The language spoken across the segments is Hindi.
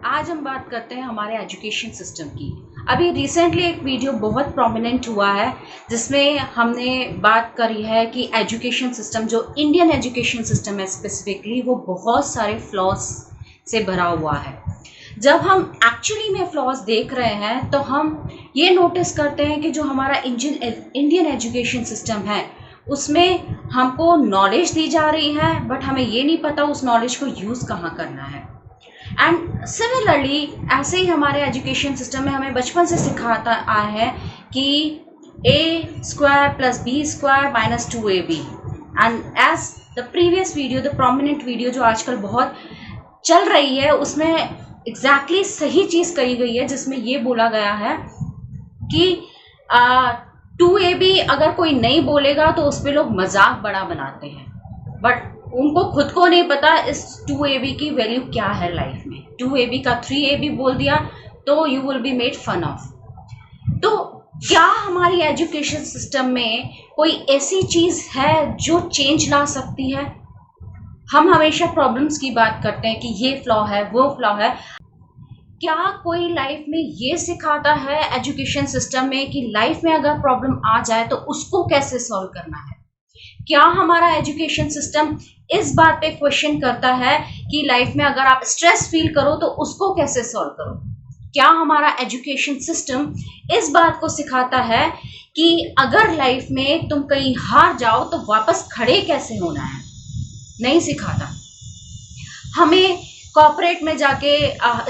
आज हम बात करते हैं हमारे एजुकेशन सिस्टम की। अभी रिसेंटली एक वीडियो बहुत प्रोमिनेंट हुआ है जिसमें हमने बात करी है कि एजुकेशन सिस्टम, जो इंडियन एजुकेशन सिस्टम है स्पेसिफिकली, वो बहुत सारे फ्लॉज से भरा हुआ है। जब हम एक्चुअली में फ्लॉज देख रहे हैं तो हम ये नोटिस करते हैं कि जो हमारा इंडियन एजुकेशन सिस्टम है उसमें हमको नॉलेज दी जा रही है, बट हमें ये नहीं पता उस नॉलेज को यूज़ कहाँ करना है। एंड सिमिलरली ऐसे ही हमारे एजुकेशन सिस्टम में हमें बचपन से सिखाता आया है कि a² + b² - 2ab। And as the previous video, the prominent video जो आजकल बहुत चल रही है, उसमें एग्जैक्टली सही चीज़ कही गई है, जिसमें ये बोला गया है कि 2ab अगर कोई नहीं बोलेगा तो उस पर लोग मजाक बड़ा बनाते हैं, बट उनको खुद को नहीं पता इस 2ab की वैल्यू क्या है लाइफ में। 2ab का 3ab बोल दिया तो you will be made fun of. तो क्या हमारी एजुकेशन सिस्टम में कोई ऐसी चीज़ है जो चेंज ला सकती है? हम हमेशा प्रॉब्लम्स की बात करते हैं कि ये फ्लॉ है, वो फ्लॉ है। क्या कोई लाइफ में ये सिखाता है एजुकेशन सिस्टम में कि लाइफ में अगर प्रॉब्लम आ जाए तो उसको कैसे सॉल्व करना है? क्या हमारा एजुकेशन सिस्टम इस बात पे क्वेश्चन करता है कि लाइफ में अगर आप स्ट्रेस फील करो तो उसको कैसे सॉल्व करो? क्या हमारा एजुकेशन सिस्टम इस बात को सिखाता है कि अगर लाइफ में तुम कहीं हार जाओ तो वापस खड़े कैसे होना है? नहीं सिखाता। हमें कॉर्पोरेट में जाके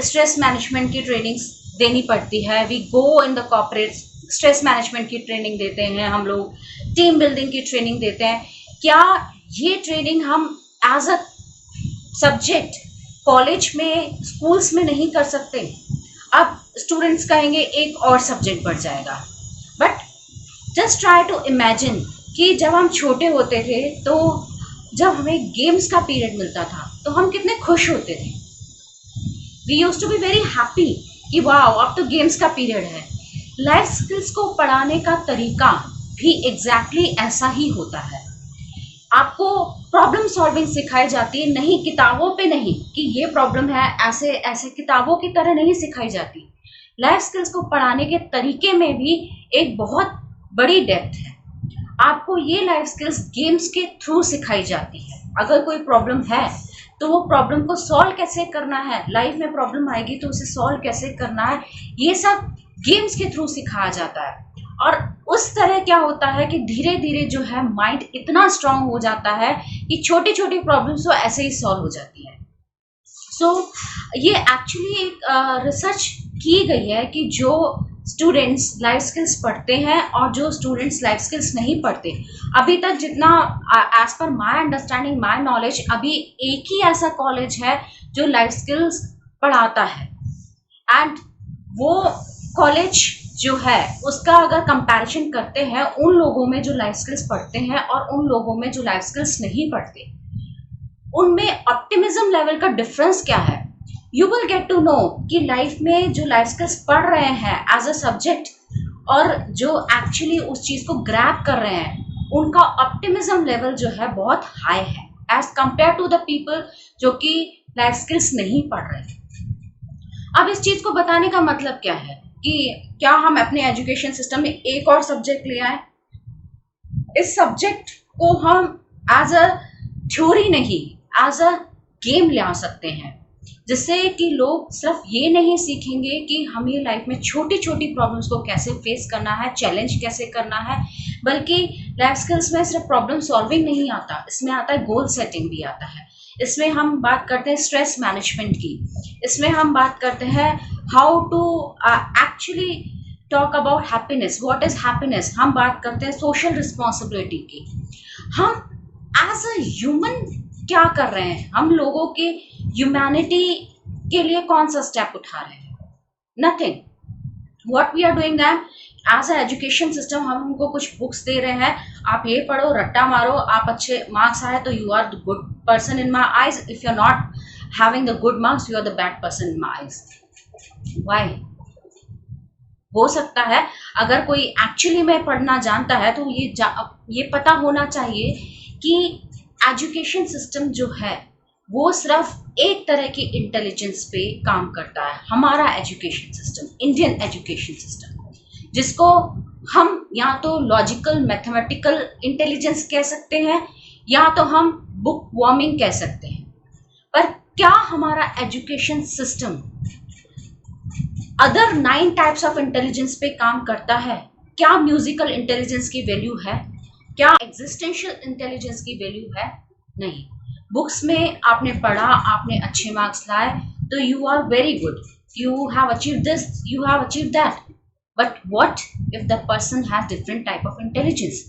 स्ट्रेस मैनेजमेंट की ट्रेनिंग्स देनी पड़ती है। We go in the corporate, stress management की ट्रेनिंग देते हैं हम लोग, टीम बिल्डिंग की ट्रेनिंग देते हैं। क्या ये ट्रेनिंग हम एज अ सब्जेक्ट कॉलेज में, स्कूल्स में नहीं कर सकते? अब स्टूडेंट्स कहेंगे एक और सब्जेक्ट बढ़ जाएगा, but just try to imagine कि जब हम छोटे होते थे तो जब हमें गेम्स का पीरियड मिलता था तो हम कितने खुश होते थे। We used to be very happy कि वाओ, अब तो गेम्स का पीरियड है। लाइफ स्किल्स को पढ़ाने का तरीका भी एग्जैक्टली ऐसा ही होता है। आपको प्रॉब्लम सॉल्विंग सिखाई जाती है, नहीं किताबों पे नहीं कि ये प्रॉब्लम है, ऐसे ऐसे किताबों की तरह नहीं सिखाई जाती। लाइफ स्किल्स को पढ़ाने के तरीके में भी एक बहुत बड़ी डेप्थ है। आपको ये लाइफ स्किल्स गेम्स के थ्रू सिखाई जाती है। अगर कोई प्रॉब्लम है तो वो प्रॉब्लम को सॉल्व कैसे करना है, लाइफ में प्रॉब्लम आएगी तो उसे सॉल्व कैसे करना है, ये सब गेम्स के थ्रू सिखाया जाता है। और उस तरह क्या होता है कि धीरे धीरे जो है माइंड इतना स्ट्रांग हो जाता है कि छोटी छोटी प्रॉब्लम्स तो ऐसे ही सॉल्व हो जाती है। सो ये एक्चुअली एक रिसर्च की गई है कि जो स्टूडेंट्स लाइफ स्किल्स पढ़ते हैं और जो स्टूडेंट्स लाइफ स्किल्स नहीं पढ़ते, अभी तक जितना as per my understanding, my knowledge, अभी एक ही ऐसा कॉलेज है जो लाइफ स्किल्स पढ़ाता है। एंड वो कॉलेज जो है उसका अगर कंपैरिजन करते हैं उन लोगों में जो लाइफ स्किल्स पढ़ते हैं और उन लोगों में जो लाइफ स्किल्स नहीं पढ़ते, उनमें ऑप्टिमिज्म लेवल का डिफरेंस क्या है, you will get to know कि लाइफ में जो लाइफ स्किल्स पढ़ रहे हैं एज अ सब्जेक्ट और जो एक्चुअली उस चीज़ को ग्रैब कर रहे हैं, उनका ऑप्टिमिज्म लेवल जो है बहुत हाई है as compare to the people जो कि लाइफ स्किल्स नहीं पढ़ रहे। अब इस चीज़ को बताने का मतलब क्या है कि क्या हम अपने एजुकेशन सिस्टम में एक और सब्जेक्ट ले आए? इस सब्जेक्ट को हम एज अ थ्योरी नहीं, एज अ गेम ले आ सकते हैं, जिससे कि लोग सिर्फ ये नहीं सीखेंगे कि हमें लाइफ में छोटी छोटी प्रॉब्लम्स को कैसे फेस करना है, चैलेंज कैसे करना है, बल्कि लाइफ स्किल्स में सिर्फ प्रॉब्लम सॉल्विंग नहीं आता, इसमें आता है गोल सेटिंग भी आता है। इसमें हम बात करते हैं स्ट्रेस मैनेजमेंट की, इसमें हम बात करते हैं how to actually talk about happiness, what is happiness. हम बात करते हैं सोशल रिस्पॉन्सिबिलिटी की। हम एज अ ह्यूमन क्या कर रहे हैं, हम लोगों के ह्यूमैनिटी के लिए कौन सा स्टेप उठा रहे हैं? Nothing. What we are doing that as a education system, हम उनको कुछ बुक्स दे रहे हैं, आप ये पढ़ो, रट्टा मारो, आप अच्छे मार्क्स आए तो you are the good person in my eyes, if you are not having the good marks you are the bad person in my eyes. Why? हो सकता है अगर कोई एक्चुअली में पढ़ना जानता है तो ये पता होना चाहिए कि एजुकेशन सिस्टम जो है वो सिर्फ एक तरह की इंटेलिजेंस पे काम करता है, हमारा education system, Indian education system, जिसको हम या तो लॉजिकल मैथमेटिकल इंटेलिजेंस कह सकते हैं या तो हम बुक वार्मिंग कह सकते हैं। पर क्या हमारा education system other 9 types of intelligence पे काम करता है? क्या म्यूजिकल इंटेलिजेंस की वैल्यू है? क्या एग्जिस्टेंशियल इंटेलिजेंस की वैल्यू है? नहीं। बुक्स में आपने पढ़ा, आपने अच्छे मार्क्स लाए तो you are very good, you have achieve this, you have achieve that. But what if the person has different type of intelligence?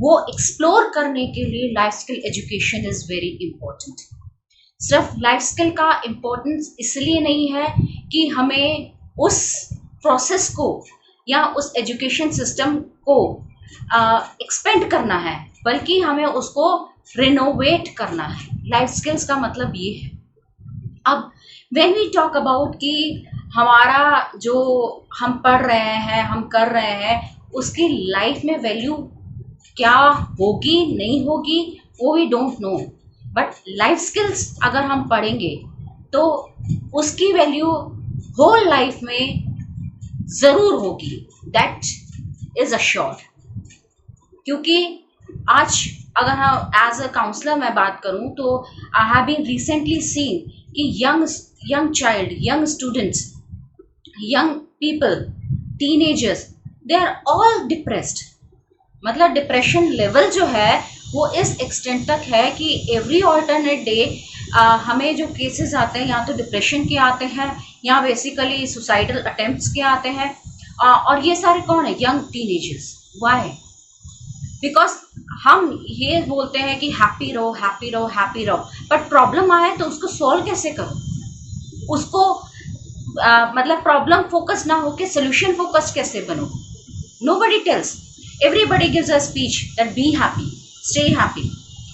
वो एक्सप्लोर करने के लिए life skill education is very important. सिर्फ लाइफ स्किल का इम्पोर्टेंस इसलिए नहीं है कि हमें उस प्रोसेस को या उस एजुकेशन सिस्टम को एक्सपेंड करना है, बल्कि हमें उसको रिनोवेट करना है। लाइफ स्किल्स का मतलब ये है। अब व्हेन वी टॉक अबाउट कि हमारा जो हम पढ़ रहे हैं, हम कर रहे हैं, उसकी लाइफ में वैल्यू क्या होगी नहीं होगी वो we don't know, but life skills अगर हम पढ़ेंगे तो उसकी वैल्यू होल लाइफ में जरूर होगी, दैट इज अश्योर्ड। क्योंकि आज अगर हम एज अ काउंसलर मैं बात करूं तो I have been recently seen कि young child, young students, young people, teenagers, they are all depressed. मतलब डिप्रेशन लेवल जो है वो इस एक्सटेंट तक है कि एवरी ऑल्टरनेट डे हमें जो केसेस आते हैं या तो डिप्रेशन के आते हैं या बेसिकली सुसाइडल अटेम्प्ट्स के आते हैं। और ये सारे कौन है? Young teenagers. व्हाई? बिकॉज हम ये बोलते हैं कि हैप्पी रहो, हैप्पी रहो, हैप्पी रहो, बट प्रॉब्लम आए तो उसको सॉल्व कैसे करो? उसको मतलब प्रॉब्लम फोकस ना होके सोल्यूशन फोकस कैसे बनो? Nobody tells. Everybody gives a speech that be happy, stay happy.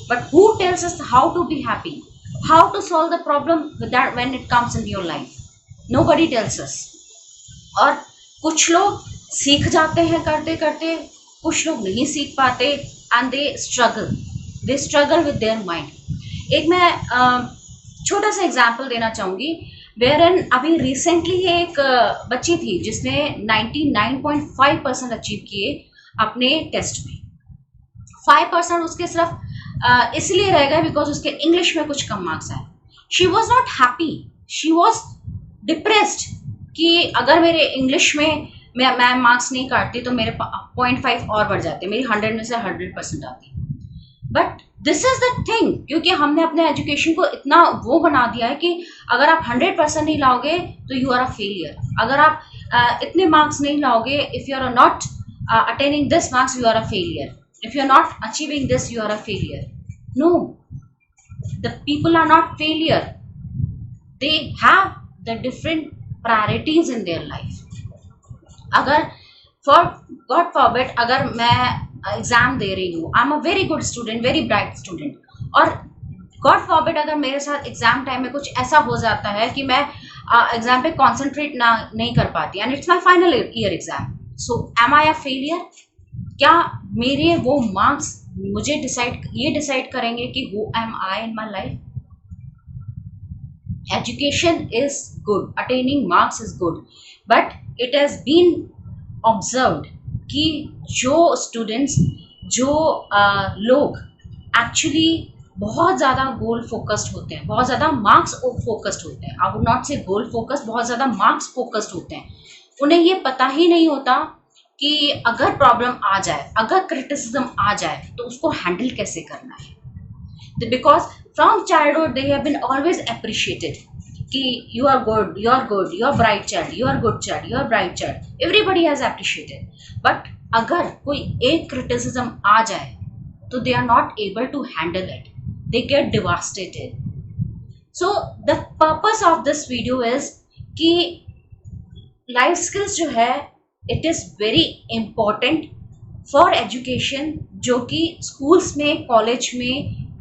But who tells us how to be happy? How to solve the problem with that when it comes in your life? Nobody tells us. और कुछ लोग सीख जाते हैं करते करते, कुछ लोग नहीं सीख पाते and they struggle with their mind. एक मैं छोटा सा एग्जाम्पल देना चाहूँगी वेरन अभी रिसेंटली एक बच्ची थी जिसने 99.5% अचीव किए अपने टेस्ट में। 5% उसके सिर्फ इसलिए रह गए बिकॉज उसके इंग्लिश में कुछ कम मार्क्स आए। She was not happy, she was depressed कि अगर मेरे इंग्लिश में मैं मार्क्स नहीं काटती तो मेरे 0.5 और बढ़ जाते, मेरी 100 में से 100% आती। But this is the thing, क्योंकि हमने अपने एजुकेशन को इतना वो बना दिया है कि अगर आप 100% नहीं लाओगे तो यू आर अ फेलियर। अगर आप इतने मार्क्स नहीं लाओगे, if you are not attaining this marks you are a failure, if you are not achieving this you are a failure. No, the people are not failure, they have the different priorities in their life. अगर फॉर गॉड फॉरबिड अगर मैं एग्जाम दे रही हूँ, I am a very good student, very bright student, और गॉड फॉरबिड अगर मेरे साथ एग्जाम टाइम में कुछ ऐसा हो जाता है कि मैं एग्जाम पे कॉन्सेंट्रेट नहीं कर पाती and it's my final year exam, so am I a failure? क्या मेरे वो मार्क्स मुझे डिसाइड करेंगे कि who am I in my life? Education is good, attaining marks is good, but it has been observed कि जो स्टूडेंट्स, जो लोग एक्चुअली बहुत ज़्यादा गोल फोकस्ड होते हैं, बहुत ज़्यादा मार्क्स फोकस्ड होते हैं, आई वुड नॉट से गोल फोकस्ड, बहुत ज़्यादा मार्क्स फोकस्ड होते हैं, उन्हें ये पता ही नहीं होता कि अगर प्रॉब्लम आ जाए, अगर क्रिटिसिज्म आ जाए तो उसको हैंडल कैसे करना है। Because from childhood they have been always appreciated कि you are good, you are good, you are bright child, you are good child, you are bright child, everybody has appreciated. But अगर कोई एक क्रिटिसिज्म आ जाए तो they are not able to handle it, they get devastated. So the purpose of this video is कि लाइफ स्किल्स जो है it is very important for education, जो कि स्कूल्स में, कॉलेज में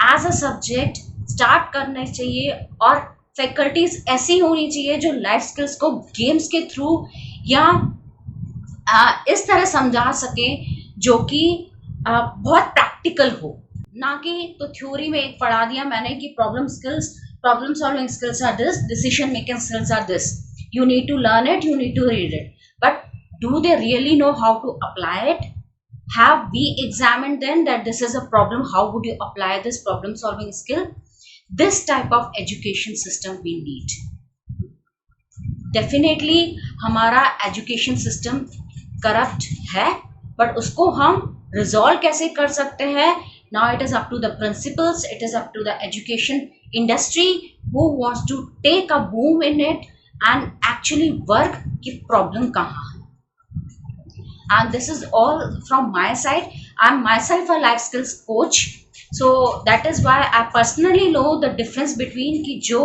एज अ सब्जेक्ट स्टार्ट करना चाहिए, और फैकल्टीज ऐसी होनी चाहिए जो लाइफ स्किल्स को गेम्स के थ्रू या इस तरह समझा सके जो कि बहुत प्रैक्टिकल हो, ना कि तो थ्योरी में एक पढ़ा दिया मैंने कि problem skills problem solving skills are this, decision making skills are this. You need to learn it, you need to read it, but do they really know how to apply it? Have we examined then that this is a problem, how would you apply this problem solving skill? This type of education system we need. Definitely हमारा एजुकेशन सिस्टम करप्ट है, बट उसको हम रिजॉल्व कैसे कर सकते हैं? Now it is up to the principals, it is up to the education industry who wants to take a boom in it and actually work की प्रॉब्लम कहाँ है. And this is all from my side. I'm myself a life skills coach, so that is why I personally know the difference between कि जो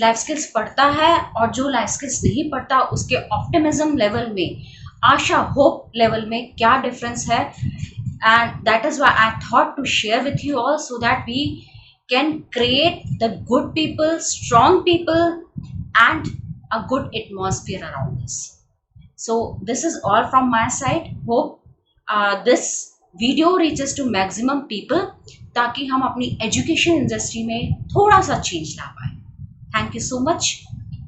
लाइफ स्किल्स पढ़ता है और जो लाइफ स्किल्स नहीं पढ़ता उसके ऑप्टिमिज्म लेवल में, आशा होप लेवल में क्या डिफरेंस है. And that is why I thought to share with you all so that we can create the good people, strong people and a good atmosphere around this. So this is all from my side. Hope this video reaches to maximum people ताकि हम अपनी एजुकेशन इंडस्ट्री में थोड़ा सा चेंज ला पाए. Thank you so much.